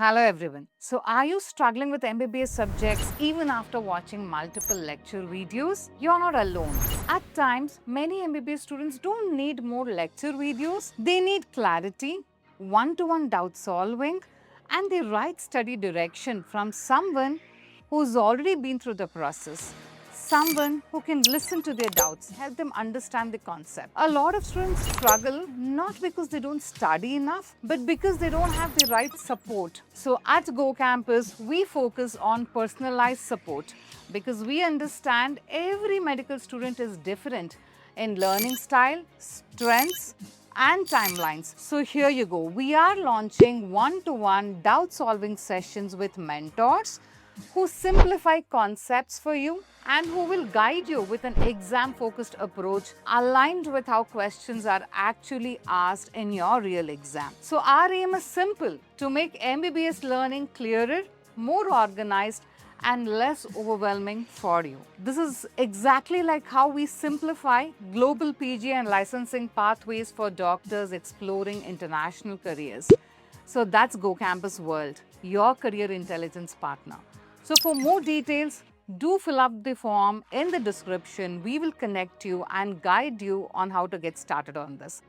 Hello everyone. So are you struggling with MBBS subjects even after watching multiple lecture videos? You're not alone. At times, many MBBS students don't need more lecture videos. They need clarity, one-to-one doubt solving, and the right study direction from someone who's already been through the process. Someone who can listen to their doubts, help them understand the concept. A lot of students struggle not because they don't study enough, but because they don't have the right support. So at GoCampus, we focus on personalized support because we understand every medical student is different in learning style, strengths, and timelines. So here you go. We are launching one-to-one doubt solving sessions with mentors who simplify concepts for you and who will guide you with an exam-focused approach aligned with how questions are actually asked in your real exam. So our aim is simple: to make MBBS learning clearer, more organized, and less overwhelming for you. This is exactly like how we simplify global PG and licensing pathways for doctors exploring international careers. So that's GooCampusWorld, your career intelligence partner. So for more details, do fill up the form in the description. We will connect you and guide you on how to get started on this.